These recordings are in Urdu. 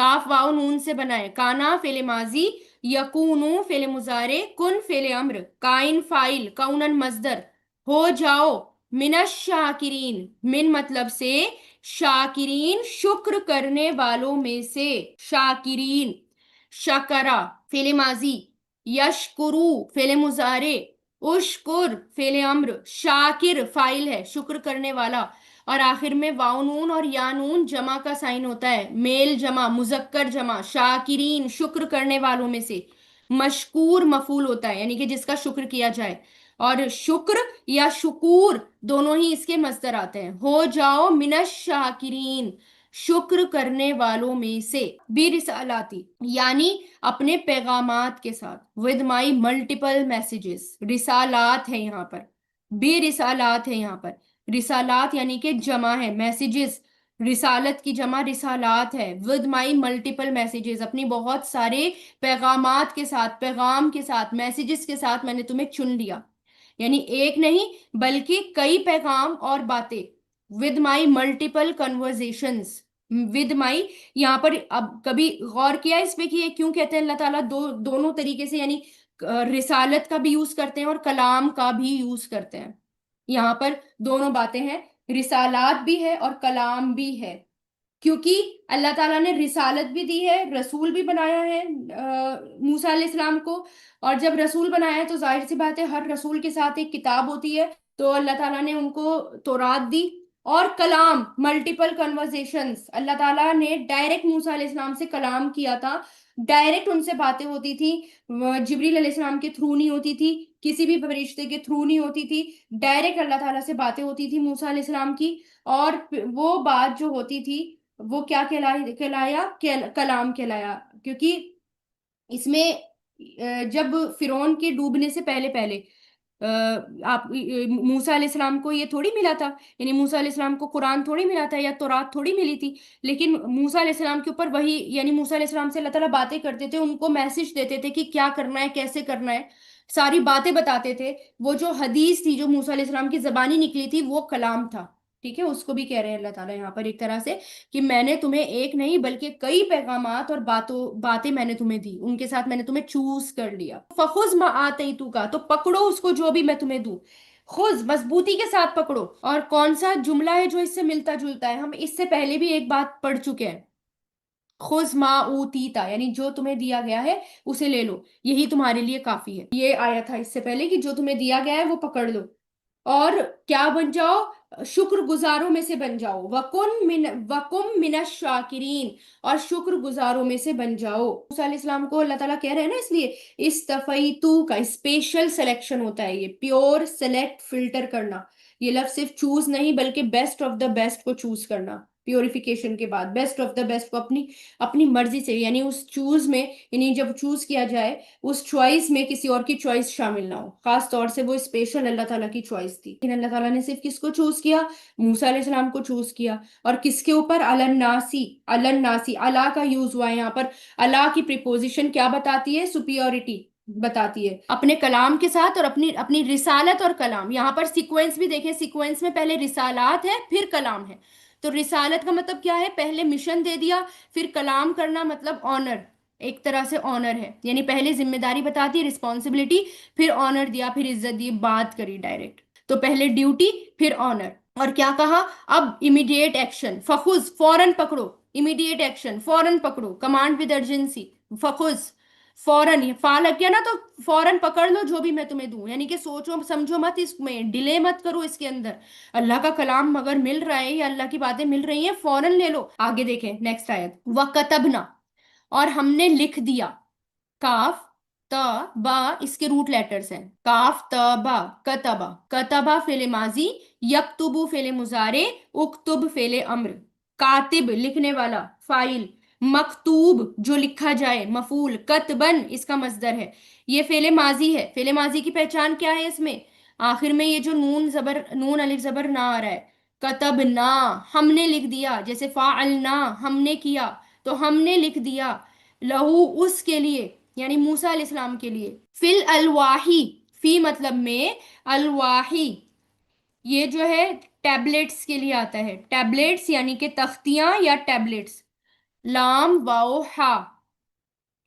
کاف واو نون سے بنا ہے. کانا فعل ماضی، یکونو فعل مضارع، کن فعل امر، کائن فاعل، کونن مصدر. ہو جاؤ من الشاکرین، من مطلب سے شاکرین شکر کرنے والوں میں سے. شاکرین. شکرا فعل ماضی، یشکرو فعل مضارع، اشکر فعل امر، شاکر فاعل ہے شکر کرنے والا. اور آخر میں واو نون اور یا نون جمع کا سائن ہوتا ہے، میل جمع مذکر جمع. شاکرین شکر کرنے والوں میں سے. مشکور مفعول ہوتا ہے یعنی کہ جس کا شکر کیا جائے. اور شکر یا شکور دونوں ہی اس کے مصدر آتے ہیں. ہو جاؤ من الشاکرین شکر کرنے والوں میں سے. بھی رسالاتی یعنی اپنے پیغامات کے ساتھ. ود مائی ملٹیپل میسیجز، رسالات ہے یہاں پر، بھی رسالات ہے یہاں پر. رسالات یعنی کہ جمع ہے، میسیجز رسالت کی جمع رسالات ہے. ود مائی ملٹیپل میسیجز اپنی بہت سارے پیغامات کے ساتھ، پیغام کے ساتھ، میسیجز کے ساتھ میں نے تمہیں چن لیا. یعنی ایک نہیں بلکہ کئی پیغام اور باتیں. With my multiple conversations. With my یہاں پر اب کبھی غور کیا اس پہ کہ یہ کیوں کہتے ہیں اللہ تعالیٰ دونوں طریقے سے، یعنی رسالت کا بھی یوز کرتے ہیں اور کلام کا بھی یوز کرتے ہیں. یہاں پر دونوں باتیں ہیں، رسالات بھی ہے اور کلام بھی ہے. کیونکہ اللہ تعالیٰ نے رسالت بھی دی ہے، رسول بھی بنایا ہے موسیٰ علیہ السلام کو. اور جب رسول بنایا ہے تو ظاہر سی بات ہے ہر رسول کے ساتھ ایک کتاب ہوتی ہے، تو اللہ تعالیٰ نے ان کو تورات دی. اور کلام ملٹیپل کنورزیشنز، اللہ تعالیٰ نے ڈائریکٹ موسیٰ علیہ السلام سے کلام کیا تھا، ڈائریکٹ ان سے باتیں ہوتی تھی. جبریل علیہ السلام کے تھرو نہیں ہوتی تھی، کسی بھی فرشتے کے تھرو نہیں ہوتی تھی، ڈائریکٹ اللہ تعالیٰ سے باتیں ہوتی تھی موسیٰ علیہ السلام کی. اور وہ بات جو ہوتی تھی وہ کیا کہلایا کلام کہلایا. کیونکہ اس میں جب فرعون کے ڈوبنے سے پہلے پہلے آپ موسیٰ علیہ السلام کو یہ تھوڑی ملا تھا، یعنی موسیٰ علیہ السلام کو قرآن تھوڑی ملا تھا یا تورات تھوڑی ملی تھی. لیکن موسیٰ علیہ السلام کے اوپر وہی، یعنی موسیٰ علیہ السلام سے اللہ تعالیٰ باتیں کرتے تھے، ان کو میسج دیتے تھے کہ کیا کرنا ہے کیسے کرنا ہے، ساری باتیں بتاتے تھے. وہ جو حدیث تھی جو موسیٰ علیہ السلام کی زبانی نکلی تھی وہ کلام تھا. ٹھیک ہے، اس کو بھی کہہ رہے ہیں اللہ تعالیٰ یہاں پر ایک طرح سے کہ میں نے تمہیں ایک نہیں بلکہ کئی پیغامات اور باتیں میں نے تمہیں دی، ان کے ساتھ میں نے تمہیں چوز کر لیا. فخذ ما آتیتو کا، تو پکڑو اس کو جو بھی میں تمہیں دوں. خذ مضبوطی کے ساتھ پکڑو. اور کون سا جملہ ہے جو اس سے ملتا جلتا ہے؟ ہم اس سے پہلے بھی ایک بات پڑھ چکے ہیں. خذ ما اوتیتا یعنی جو تمہیں دیا گیا ہے اسے لے لو، یہی تمہارے لیے کافی ہے. یہ آیا تھا اس سے پہلے کہ جو تمہیں دیا گیا ہے وہ پکڑ لو اور کیا بن جاؤ، شکر گزاروں میں سے بن جاؤ. وَقُمْ مِنَ الشَّاكِرِينَ اور شکر گزاروں میں سے بن جاؤ. موسیٰ علیہ السلام کو اللہ تعالیٰ کہہ رہے ہیں نا، اس لیے استفیتو کا اسپیشل سلیکشن ہوتا ہے، یہ پیور سلیکٹ فلٹر کرنا. یہ لفظ صرف چوز نہیں بلکہ بیسٹ آف دا بیسٹ کو چوز کرنا. پیوریفیکیشن کے بعد بیسٹ آف دا بیسٹ کو اپنی مرضی سے، یعنی اس چوز میں، یعنی جب چوز کیا جائے اس چوائس میں کسی اور کی چوائس شامل نہ ہو. خاص طور سے وہ اسپیشل اللہ تعالیٰ کی چوائس تھی. لیکن اللہ تعالیٰ نے صرف کس کو چوز کیا؟ موسیٰ علیہ السلام کو چوز کیا. اور کس کے اوپر؟ الناسی. الناسی اللہ کا یوز ہوا ہے یہاں پر. اللہ کی پریپوزیشن کیا بتاتی ہے؟ سپیورٹی بتاتی ہے اپنے کلام کے ساتھ اور اپنی رسالت اور کلام. یہاں پر سیکوینس بھی دیکھیں، سیکوینس میں پہلے رسالات ہے پھر کلام ہے. تو رسالت کا مطلب کیا ہے؟ پہلے مشن دے دیا، پھر کلام کرنا مطلب آنر، ایک طرح سے آنر ہے. یعنی پہلے ذمہ داری بتا دی، رسپانسبلٹی، پھر آنر دیا، پھر عزت دی، بات کری ڈائریکٹ. تو پہلے ڈیوٹی پھر آنر. اور کیا کہا؟ اب امیڈیٹ ایکشن. فخذ فوراً پکڑو، امیڈیٹ ایکشن فوراً پکڑو، کمانڈ ود ارجنسی. فخذ فوراً، فا لگ گیا نا تو فوراً پکڑ لو جو بھی میں تمہیں دوں. یعنی کہ سوچو سمجھو مت، اس میں ڈیلے مت کرو اس کے اندر. اللہ کا کلام اگر مل رہا ہے یا اللہ کی باتیں مل رہی ہیں فوراً لے لو. آگے دیکھیں نیکسٹ آیت. وَكَتَبْنَا اور ہم نے لکھ دیا. کاف تا با اس کے روٹ لیٹرز ہیں. کاف تا با کتبا. کتبا فعل ماضی، یکتبو فعل مضارع، اکتب فعل امر. کاتب لکھنے والا فاعل، مکتوب جو لکھا جائے مفعول، کتبن اس کا مصدر ہے. یہ فعل ماضی ہے. فعل ماضی کی پہچان کیا ہے؟ اس میں آخر میں یہ جو نون الف زبر نہ آ رہا ہے. کتبنا ہم نے لکھ دیا، جیسے فعلنا ہم نے کیا، تو ہم نے لکھ دیا. لہو اس کے لیے، یعنی موسیٰ علیہ السلام کے لیے. فل الواحی فی مطلب میں، الواحی یہ جو ہے ٹیبلیٹس کے لیے آتا ہے. ٹیبلیٹس یعنی کہ تختیاں یا ٹیبلیٹس. لام واو ہا،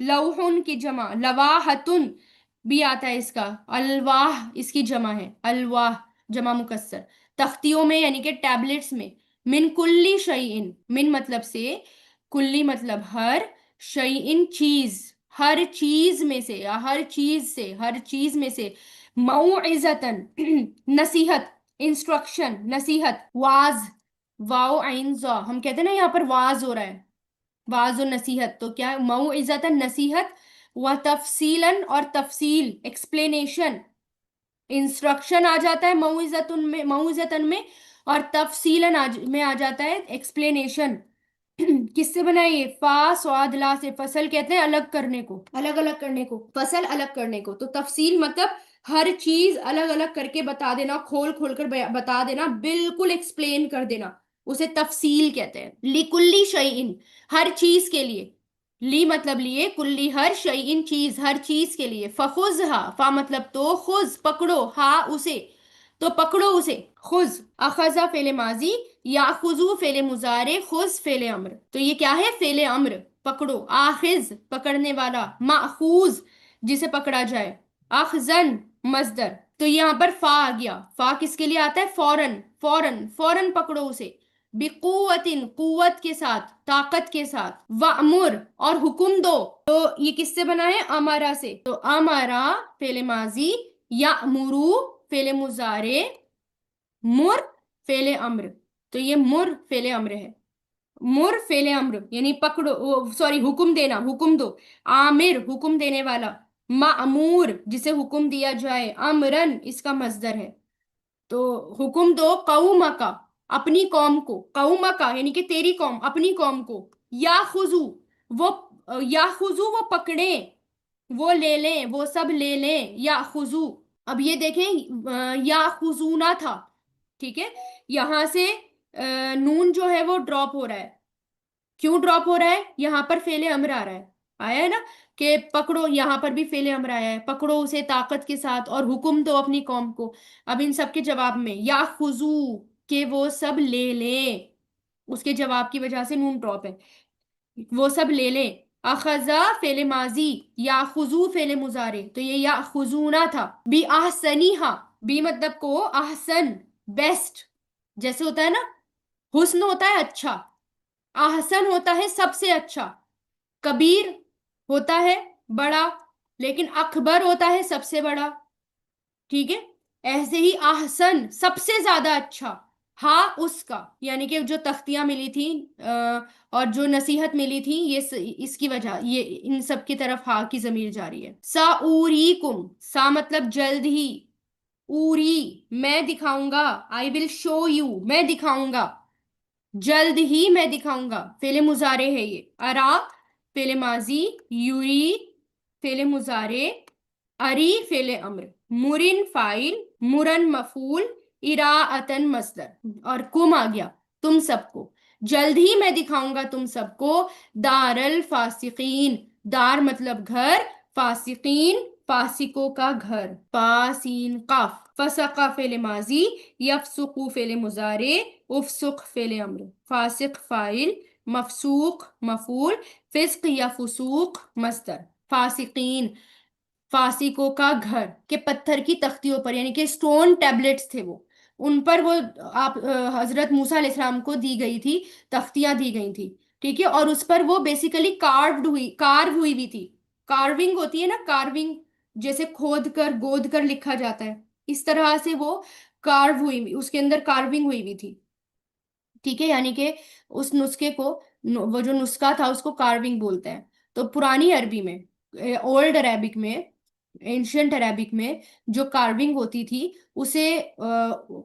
لوحن کی جمع لواحتن بھی آتا ہے اس کا، الواح اس کی جمع ہے، الواح جمع مکسر، تختیوں میں یعنی کہ ٹیبلٹس میں، من کلی شیئن، من مطلب سے، کلی مطلب ہر، شیئن چیز، ہر چیز میں سے یا ہر چیز سے، ہر چیز میں سے، موعظتن نصیحت، انسٹرکشن نصیحت، واز، واو عین زا، ہم کہتے ہیں نا یہاں پر واز ہو رہا ہے، واز و نصیحت، تو کیا موعظتا نصیحت، و تفصیلا اور تفصیل ایکسپلینیشن، انسٹرکشن آ جاتا ہے موعظتن میں، اور تفصیلا میں آ جاتا ہے ایکسپلینیشن۔ کس سے بنا ہے یہ؟ فا صاد لا سے، فصل کہتے ہیں الگ کرنے کو، الگ الگ کرنے کو، فصل الگ کرنے کو، تو تفصیل مطلب ہر چیز الگ الگ کر کے بتا دینا، کھول کھول کر بتا دینا، بالکل ایکسپلین کر دینا، اسے تفصیل کہتے ہیں۔ لکلی شیئن، ہر چیز کے لیے، لی مطلب لیے، کلی ہر، شیئن چیز، ہر چیز کے لیے، فخذھا، فا مطلب تو، خذ پکڑو، ہا اسے، تو پکڑو اسے، خذ، اخذا فعل ماضی، یاخذو فعل مضارع، خذ فعل امر، تو یہ کیا ہے؟ فعل امر، پکڑو، آخذ پکڑنے والا، ماخوذ جسے پکڑا جائے، اخذن مصدر، تو یہاں پر فا آ گیا، فا کس کے لیے آتا ہے؟ فوراً، فوراً، فوراً پکڑو اسے، بقوتن قوت کے ساتھ، طاقت کے ساتھ، وامر اور حکم دو، تو یہ کس سے بنا ہے؟ امارا سے، تو امارا فعل ماضی، یامرو فعل مضارع، مر فعل امر، تو یہ مر فعل امر ہے، مر فعل امر یعنی پکڑو، سوری حکم دینا، حکم دو، عامر حکم دینے والا، مأمور جسے حکم دیا جائے، امرن اس کا مصدر ہے، تو حکم دو، قوم کا اپنی قوم کو، قوم کا یعنی کہ تیری قوم، اپنی قوم کو، یا خزو وہ، یا خزو وہ پکڑیں، وہ لے لیں، وہ سب لے لیں، یا خزو، اب یہ دیکھیں یا خزونا تھا، ٹھیک ہے، یہاں سے نون جو ہے وہ ڈراپ ہو رہا ہے، کیوں ڈراپ ہو رہا ہے؟ یہاں پر فعل امر آ رہا ہے، آیا ہے نا کہ پکڑو، یہاں پر بھی فعل امر آیا ہے، پکڑو اسے طاقت کے ساتھ اور حکم دو اپنی قوم کو، اب ان سب کے جواب میں یا خزو، کہ وہ سب لے لیں، اس کے جواب کی وجہ سے نون ڈراپ ہے، وہ سب لے لیں، اخذا فعل ماضی، یا خزو فعل مضارع، تو یہ یا خزونا تھا، بی احسنیہا، بی مطلب کو، احسن بیسٹ، جیسے ہوتا ہے نا، حسن ہوتا ہے اچھا، احسن ہوتا ہے سب سے اچھا، کبیر ہوتا ہے بڑا، لیکن اکبر ہوتا ہے سب سے بڑا، ٹھیک ہے، ایسے ہی احسن سب سے زیادہ اچھا، ہاں اس کا یعنی کہ جو تختیاں ملی تھی اور جو نصیحت ملی تھی، یہ اس کی وجہ، یہ ان سب کی طرف ہاں کی ضمیر جاری ہے۔ سا اوریکم، سا مطلب جلد ہی، اوری میں دکھاؤں گا، آئی ول شو یو میں دکھاؤں گا، جلد ہی میں دکھاؤں گا، فعل مضارع ہے یہ، ارا فعل ماضی، یوری فعل مضارع، اری فعل امر، مرن فاعل، مرن مفعول، اراءتن مصدر، اور کم آ گیا تم سب کو، جلد ہی میں دکھاؤں گا تم سب کو، دار الفاسقین، دار مطلب گھر، فاسقین فاسقوں کا گھر، پاسین قاف، فسقہ فعل ماضی، یفسقو فعل مضارع، افسق فعل امر، فاسق فاعل، مفسوق مفعول، فسق یا فسوق مصدر، فاسقین فاسقوں کا گھر، کے پتھر کی تختیوں پر یعنی کہ سٹون ٹیبلٹس تھے وہ، ان پر وہ آپ حضرت موسیٰ علیہ السلام کو دی گئی تھی، تختیاں دی گئی تھی، ٹھیک ہے، اور اس پر وہ بیسیکلی کارو ہوئی بھی تھی، کارونگ ہوتی ہے نا، کارونگ جیسے کھود کر گود کر لکھا جاتا ہے، اس طرح سے وہ کارو ہوئی، اس کے اندر کارونگ ہوئی بھی تھی، ٹھیک ہے، یعنی کہ اس نسخے کو، وہ جو نسخہ تھا اس کو کارونگ بولتے ہیں، تو پرانی عربی میں، اولڈ عربک میں، اینشنٹ عربک میں جو کارونگ ہوتی تھی، اسے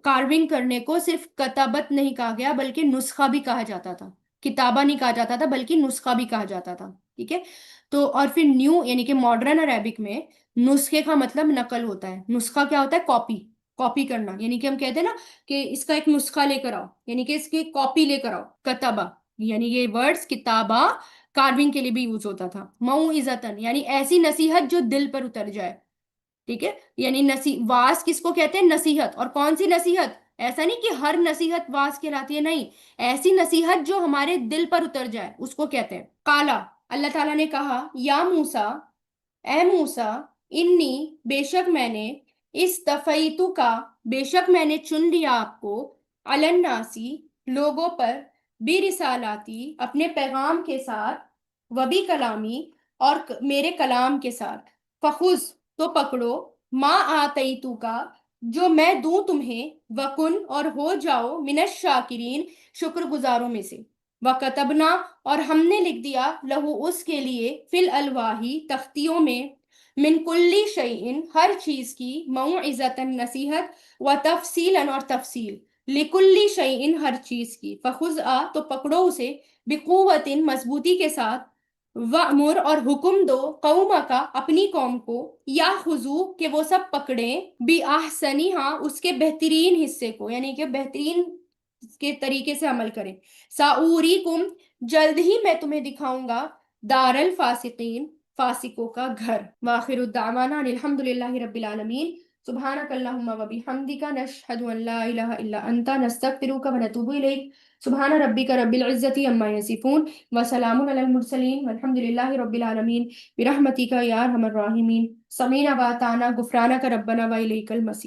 کارونگ کرنے کو صرف کتابت نہیں کہا گیا بلکہ نسخہ بھی کہا جاتا تھا، کتابہ نہیں کہا جاتا تھا بلکہ نسخہ بھی کہا جاتا تھا، ٹھیک ہے، تو اور پھر نیو یعنی کہ ماڈرن عربک میں نسخے کا مطلب نقل ہوتا ہے، نسخہ کیا ہوتا ہے؟ کاپی، کاپی کرنا، یعنی کہ ہم کہتے ہیں نا کہ اس کا ایک نسخہ لے کر آؤ، یعنی کہ اس کی کاپی لے کر آؤ، کتبہ یعنی یہ ورڈز کتابہ کارونگ کے لیے بھی یوز ہوتا تھا، موعظتن یعنی ایسی نصیحت جو دل پر اتر جائے، ٹھیک ہے، یعنی واس کس کو کہتے ہیں؟ نصیحت، اور کون سی نصیحت؟ ایسا نہیں کہ ہر نصیحت واز کہلاتی ہے، نہیں، ایسی نصیحت جو ہمارے دل پر اتر جائے اس کو کہتے ہیں۔ کالا، اللہ تعالیٰ نے کہا، یا موسیٰ، اے موسیٰ، انی، بے شک میں نے، استفیتو کا، بے شک میں نے چن لیا آپ کو، علی الناسی، لوگوں پر، برسالاتی، اپنے پیغام کے ساتھ، وبی کلامی، اور میرے کلام کے ساتھ، فخذ، تو پکڑو، ما آتیتو کا، جو میں دوں تمہیں، وکن، اور ہو جاؤ، من الشاکرین، شکر گزاروں میں سے، وکتبنا، اور ہم نے لکھ دیا، لہو، اس کے لیے، فی الالواحی، تختیوں میں، من کلی شیئن، ہر چیز کی، موعظۃ، نصیحت، و تفصیلا، اور تفصیل، لکلی شیئن، ہر چیز کی، فخذ، آ، تو پکڑو اسے، بقوت، مضبوطی کے ساتھ، وَأْمُرْ، اور حکم دو، قومک، اپنی قوم کو، یا خضو، کہ وہ سب پکڑیں، بِأَحْسَنِہَا، اس کے بہترین حصے کو، یعنی کہ بہترین کے طریقے سے عمل کریں، سَأُورِيكُمْ، جلد ہی میں تمہیں دکھاؤں گا، دار الفاسقین، فاسقوں کا گھر۔ وآخر الدعوانا ان الحمد للہ رب العالمین۔ سبحانک اللہم و بحمدک، نشہد ان لا الہ الا انت، نستغفرک و نتوب الیک۔ سبحان ربک رب العزة عما یصفون، وسلام علی المرسلین، والحمد للہ رب العالمین، برحمتک یا ارحم الراحمین۔ سمیعنا و اطعنا، غفرانک ربنا و الیک المصیر۔